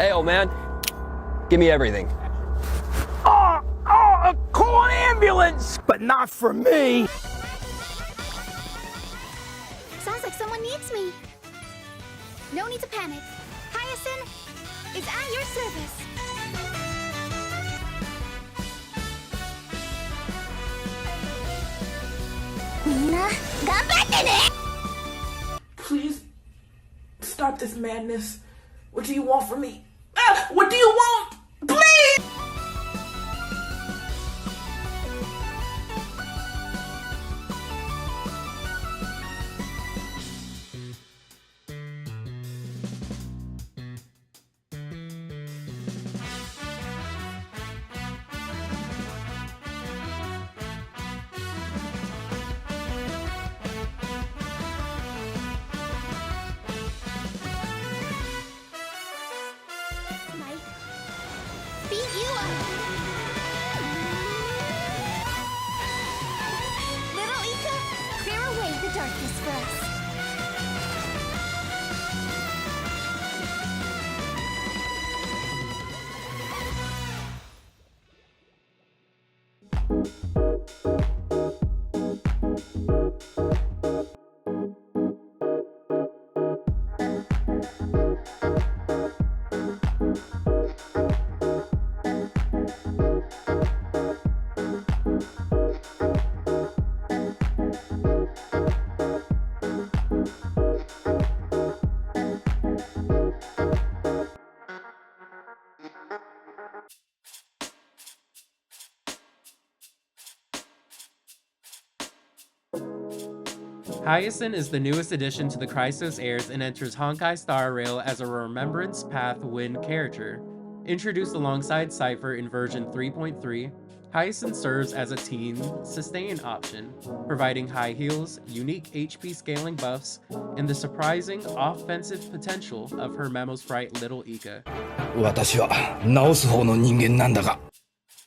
Ayo, man. Give me everything. Call an ambulance! But not for me! Sounds like someone needs me. No need to panic. Hyacine is at your service. Please stop this madness. What do you want from me? What do you want? Please! Beat you up. Little Ika, clear away the darkness for us. Hyacine is the newest addition to the Chrysos heirs and enters Honkai Star Rail as a Remembrance Path Wind character. Introduced alongside Cypher in version 3.3, Hyacine serves as a team sustain option, providing high heals, unique HP scaling buffs, and the surprising offensive potential of her Memo Sprite Little Ika.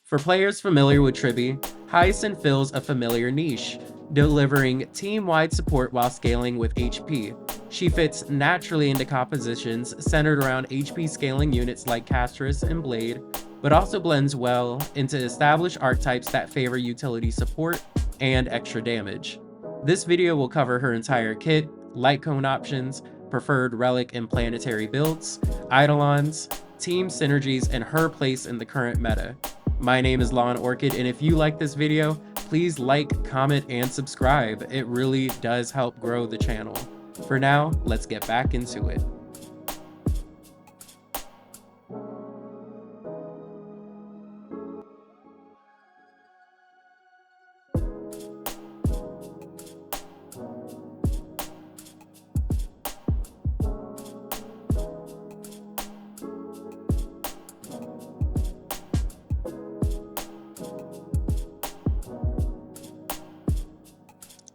For players familiar with Tribi, Hyacine fills a familiar niche, delivering team-wide support while scaling with HP. She fits naturally into compositions centered around HP scaling units like Castris and Blade, but also blends well into established archetypes that favor utility support and extra damage. This video will cover her entire kit, Lightcone options, preferred Relic and Planetary builds, Eidolons, team synergies, and her place in the current meta. My name is Lawn Orchid, and if you like this video, please like, comment, and subscribe. It really does help grow the channel. For now, let's get back into it.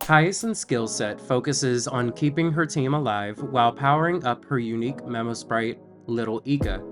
Hyacine's skill set focuses on keeping her team alive while powering up her unique Memo Sprite, Little Ika.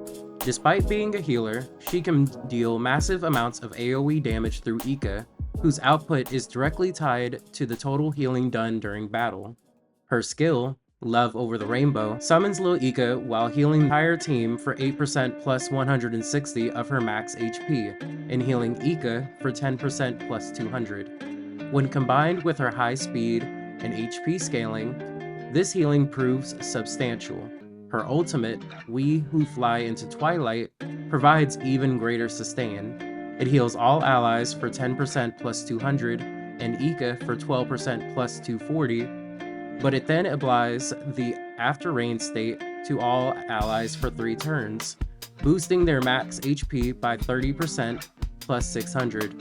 Despite being a healer, she can deal massive amounts of AoE damage through Ika, whose output is directly tied to the total healing done during battle. Her skill, Love Over the Rainbow, summons Little Ika while healing the entire team for 8% plus 160 of her max HP, and healing Ika for 10% plus 200. When combined with her high speed and HP scaling, this healing proves substantial. Her ultimate, We Who Fly into Twilight, provides even greater sustain. It heals all allies for 10% plus 200 and Ika for 12% plus 240, but it then applies the After Rain state to all allies for 3 turns, boosting their max HP by 30% plus 600.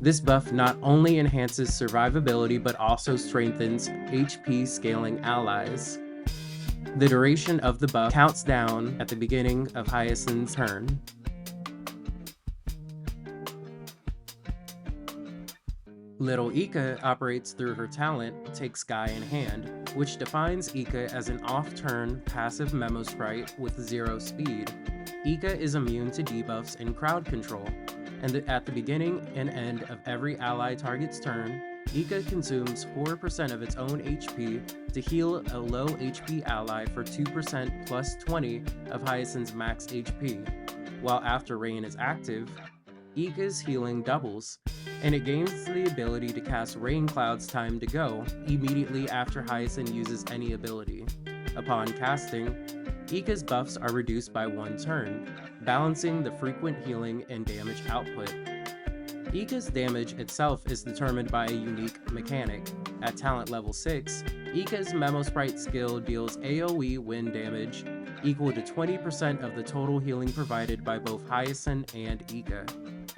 This buff not only enhances survivability but also strengthens HP scaling allies. The duration of the buff counts down at the beginning of Hyacine's turn. Little Ika operates through her talent, Take Sky in Hand, which defines Ika as an off-turn passive Memo Sprite with 0 speed. Ika is immune to debuffs and crowd control, and at the beginning and end of every ally target's turn, Ika consumes 4% of its own HP to heal a low HP ally for 2% plus 20 of Hyacine's max HP, while after Rain is active, Ika's healing doubles, and it gains the ability to cast Rain Cloud's Time to Go immediately after Hyacine uses any ability. Upon casting, Ika's buffs are reduced by 1 turn, balancing the frequent healing and damage output. Ika's damage itself is determined by a unique mechanic. At talent level 6, Ika's Memo Sprite skill deals AoE wind damage equal to 20% of the total healing provided by both Hyacine and Ika.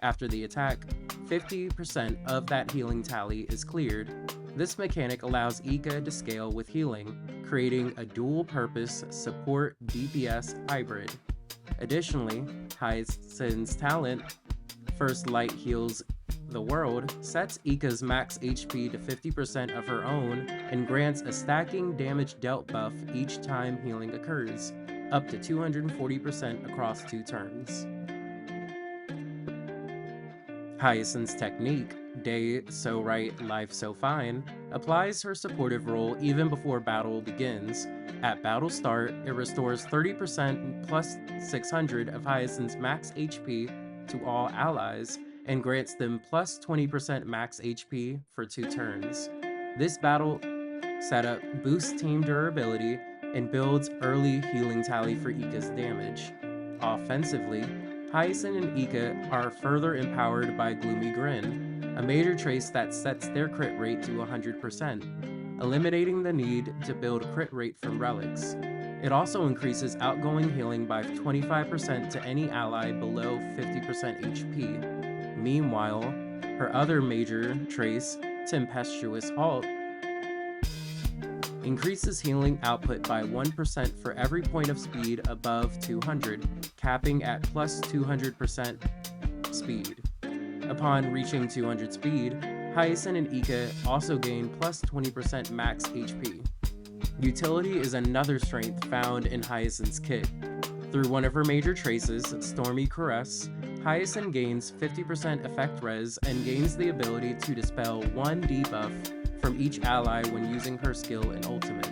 After the attack, 50% of that healing tally is cleared. This mechanic allows Ika to scale with healing, creating a dual-purpose support DPS hybrid. Additionally, Hyacine's talent, First Light Heals the World, sets Ika's max HP to 50% of her own and grants a stacking damage dealt buff each time healing occurs, up to 240% across 2 turns. Hyacine's technique, Day So Right, Life So Fine, applies her supportive role even before battle begins. At battle start, it restores 30% plus 600 of Hyacine's max HP to all allies, and grants them plus 20% max HP for 2 turns. This battle setup boosts team durability and builds early healing tally for Ika's damage. Offensively, Hyacine and Ika are further empowered by Gloomy Grin, a major trace that sets their crit rate to 100%, eliminating the need to build crit rate from Relics. It also increases outgoing healing by 25% to any ally below 50% HP. Meanwhile, her other major trace, Tempestuous Halt, increases healing output by 1% for every point of speed above 200, capping at plus 200% speed. Upon reaching 200 speed, Hyacine and Ika also gain plus 20% max HP. Utility is another strength found in Hyacine's kit. Through one of her major traces, Stormy Caress, Hyacine gains 50% effect res and gains the ability to dispel 1 debuff from each ally when using her skill and ultimate.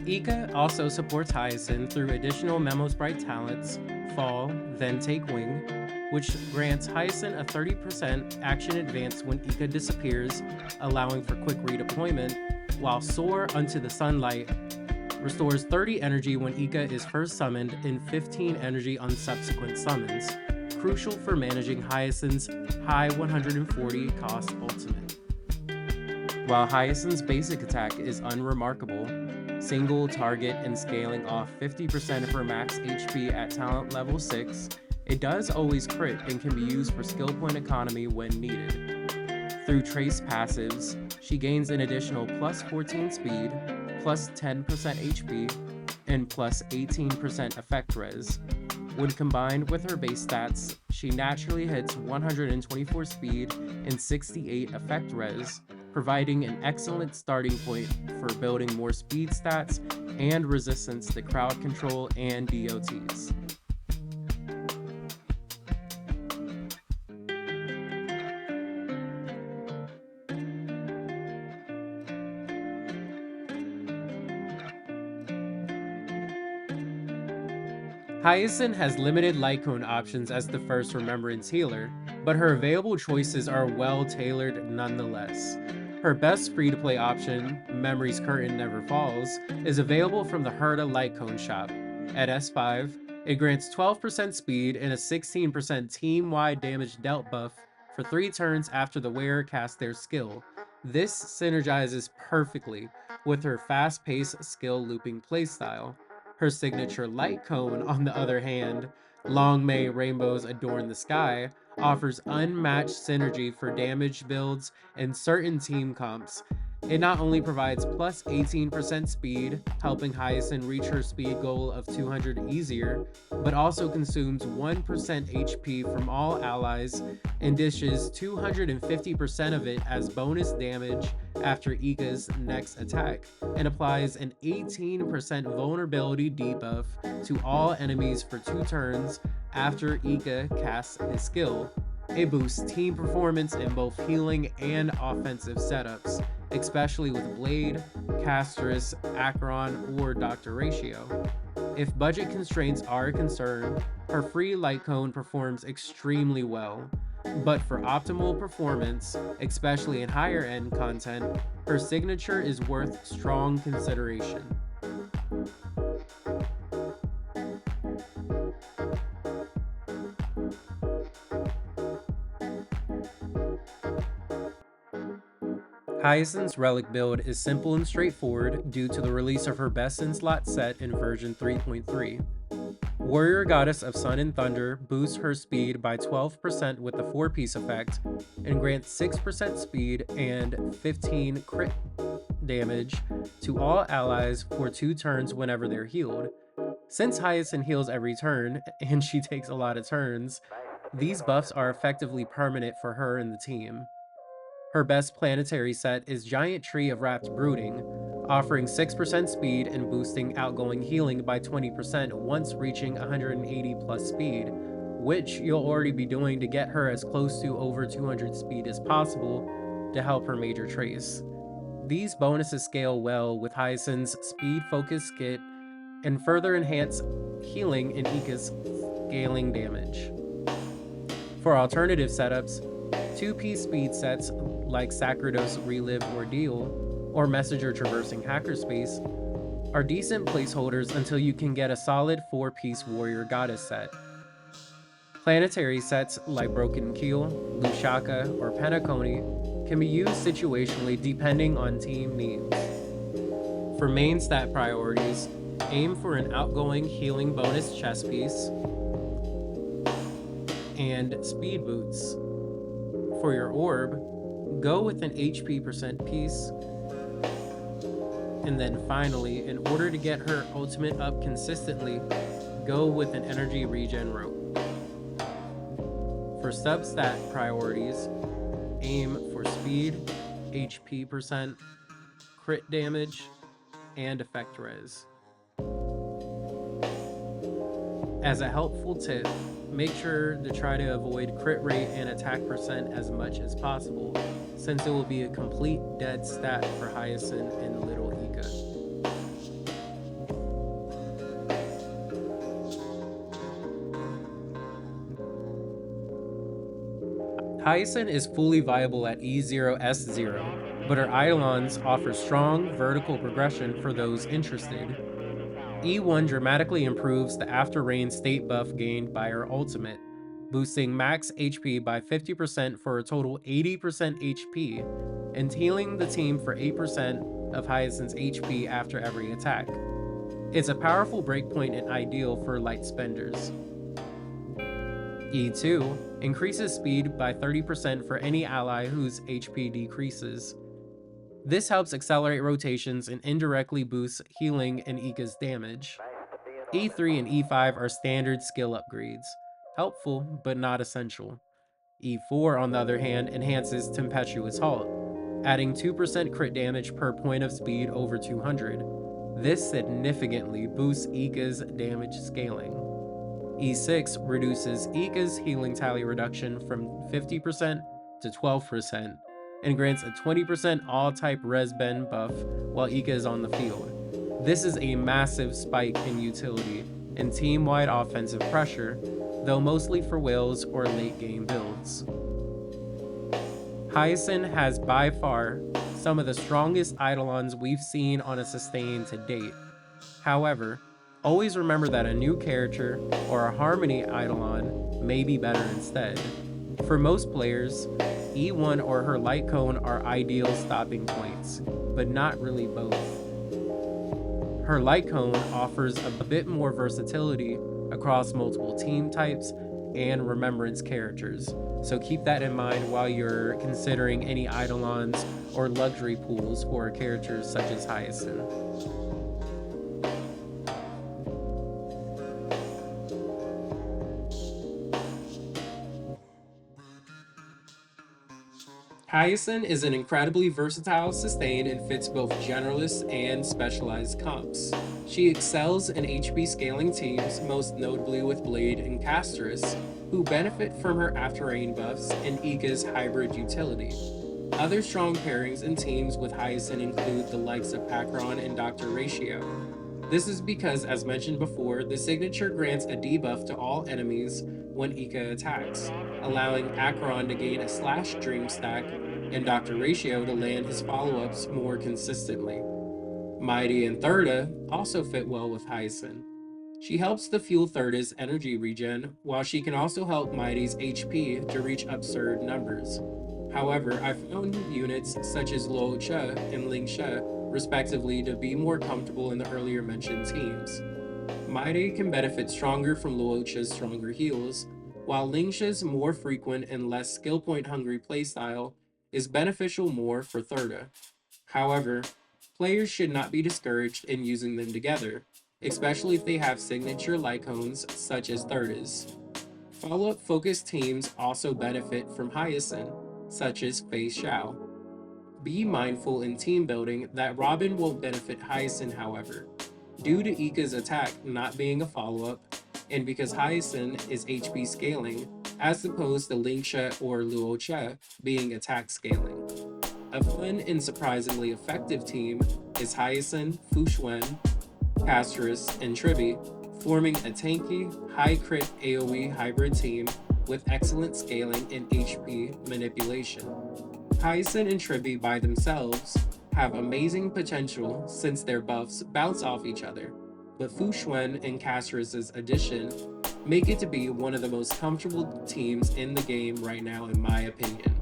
Ika also supports Hyacine through additional Memo Sprite talents, Fall, then Take Wing, which grants Hyacine a 30% action advance when Ika disappears, allowing for quick redeployment, while Soar Unto the Sunlight restores 30 energy when Ika is first summoned and 15 energy on subsequent summons, crucial for managing Hyacine's high 140 cost ultimate. While Hyacine's basic attack is unremarkable, single target and scaling off 50% of her max HP at talent level 6, it does always crit and can be used for skill point economy when needed. Through trace passives, she gains an additional plus 14 speed, plus 10% HP, and plus 18% effect res. When combined with her base stats, she naturally hits 124 speed and 68 effect res, providing an excellent starting point for building more speed stats and resistance to crowd control and DOTs. Hyacine has limited Lightcone options as the first Remembrance healer, but her available choices are well tailored nonetheless. Her best free-to-play option, Memory's Curtain Never Falls, is available from the Herta Lightcone shop. At S5, it grants 12% speed and a 16% team-wide damage dealt buff for 3 turns after the wearer casts their skill. This synergizes perfectly with her fast-paced skill looping playstyle. Her signature Lightcone, on the other hand, Long May Rainbows Adorn the Sky, offers unmatched synergy for damage builds and certain team comps. It not only provides plus 18% speed, helping Hyacine reach her speed goal of 200 easier, but also consumes 1% HP from all allies and dishes 250% of it as bonus damage after Ika's next attack, and applies an 18% vulnerability debuff to all enemies for 2 turns after Ika casts his skill. It boosts team performance in both healing and offensive setups, especially with Blade, Castris, Acheron, or Dr. Ratio. If budget constraints are a concern, her free Lightcone performs extremely well. But for optimal performance, especially in higher end content, her signature is worth strong consideration. Hyacine's Relic build is simple and straightforward due to the release of her Best in Slot set in version 3.3. Warrior Goddess of Sun and Thunder boosts her speed by 12% with the 4-piece effect, and grants 6% speed and 15 crit damage to all allies for 2 turns whenever they're healed. Since Hyacine heals every turn, and she takes a lot of turns, these buffs are effectively permanent for her and the team. Her best planetary set is Giant Tree of Wrapped Brooding, offering 6% speed and boosting outgoing healing by 20% once reaching 180 plus speed, which you'll already be doing to get her as close to over 200 speed as possible to help her major trace. These bonuses scale well with Hyacine's speed focused kit and further enhance healing and Ika's scaling damage. For alternative setups, 2-piece speed sets like Sacrados Relive Ordeal or Messenger Traversing Hackerspace are decent placeholders until you can get a solid 4-piece Warrior Goddess set. Planetary sets like Broken Keel, Lushaka, or Penacony can be used situationally depending on team needs. For main stat priorities, aim for an outgoing healing bonus chest piece and speed boots. For your orb, go with an HP percent piece. And then finally, in order to get her ultimate up consistently, go with an energy regen rope. For sub-stat priorities, aim for speed, HP percent, crit damage, and effect res. As a helpful tip, make sure to try to avoid crit rate and attack percent as much as possible, since it will be a complete dead stat for Hyacine and Little Ika. Hyacine is fully viable at E0S0, but her Eidolons offer strong vertical progression for those interested. E1 dramatically improves the After Rain state buff gained by her ultimate, boosting max HP by 50% for a total 80% HP, and healing the team for 8% of Hyacine's HP after every attack. It's a powerful breakpoint and ideal for light spenders. E2 increases speed by 30% for any ally whose HP decreases. This helps accelerate rotations and indirectly boosts healing and Ika's damage. E3 and E5 are standard skill upgrades, helpful but not essential. E4, on the other hand, enhances Tempestuous Halt, adding 2% crit damage per point of speed over 200. This significantly boosts Ika's damage scaling. E6 reduces Ika's healing tally reduction from 50% to 12%, and grants a 20% all-type res bend buff while Ika is on the field. This is a massive spike in utility and team-wide offensive pressure, though mostly for whales or late-game builds. Hyacine has by far some of the strongest Eidolons we've seen on a sustain to date. However, always remember that a new character or a Harmony Eidolon may be better instead. For most players, E1 or her Lightcone are ideal stopping points, but not really both. Her Lightcone offers a bit more versatility across multiple team types and remembrance characters, so keep that in mind while you're considering any Eidolons or luxury pools for characters such as Hyacine. Hyacine is an incredibly versatile sustain and fits both generalist and specialized comps. She excels in HP scaling teams, most notably with Blade and Castris, who benefit from her after-rain buffs and Ika's hybrid utility. Other strong pairings and teams with Hyacine include the likes of Acheron and Dr. Ratio. This is because, as mentioned before, the signature grants a debuff to all enemies when Ika attacks, allowing Acheron to gain a slash dream stack and Dr. Ratio to land his follow-ups more consistently. Mighty and Thurda also fit well with Hyacine. She helps to fuel Thurda's energy regen, while she can also help Mighty's HP to reach absurd numbers. However, I found units such as Luocha and Lingsha, respectively, to be more comfortable in the earlier mentioned teams. Mighty can benefit stronger from Luocha's stronger heals, while Lingsha's more frequent and less skill point hungry playstyle is beneficial more for Thurda. However, players should not be discouraged in using them together, especially if they have signature Lightcones such as Thurda's. Follow-up focused teams also benefit from Hyacine, such as Fei Xiao. Be mindful in team building that Robin won't benefit Hyacine, however, due to Ika's attack not being a follow-up, and because Hyacine is HP scaling, as opposed to Lingsha or Luocha being attack scaling. A fun and surprisingly effective team is Hyacine, Fushuen, Castris, and Tribi, forming a tanky, high crit AoE hybrid team with excellent scaling and HP manipulation. Hyacine and Tribi by themselves have amazing potential since their buffs bounce off each other, but Fushuen and Castris' addition make it to be one of the most comfortable teams in the game right now in my opinion.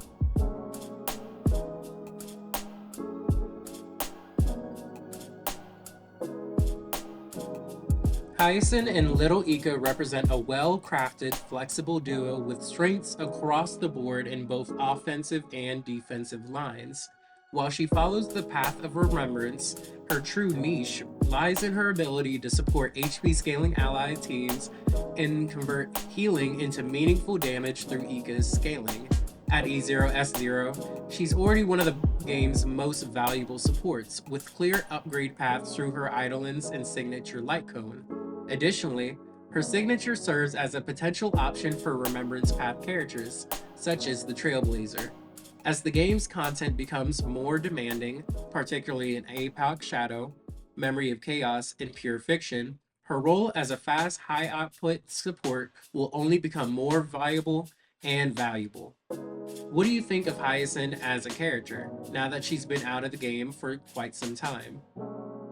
Hyacine and Little Ika represent a well-crafted, flexible duo with strengths across the board in both offensive and defensive lines. While she follows the path of remembrance, her true niche lies in her ability to support HP scaling ally teams and convert healing into meaningful damage through Ika's scaling. At E0S0, she's already one of the game's most valuable supports, with clear upgrade paths through her Eidolons and signature Lightcone. Additionally, her signature serves as a potential option for Remembrance Path characters, such as the Trailblazer. As the game's content becomes more demanding, particularly in APOC Shadow, Memory of Chaos, and Pure Fiction, her role as a fast, high-output support will only become more viable and valuable. What do you think of Hyacine as a character, now that she's been out of the game for quite some time?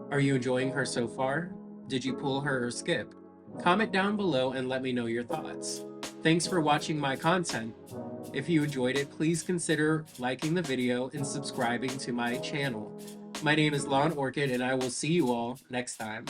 Are you enjoying her so far? Did you pull her or skip? Comment down below and let me know your thoughts. Thanks for watching my content. If you enjoyed it, please consider liking the video and subscribing to my channel. My name is Lon Orchid and I will see you all next time.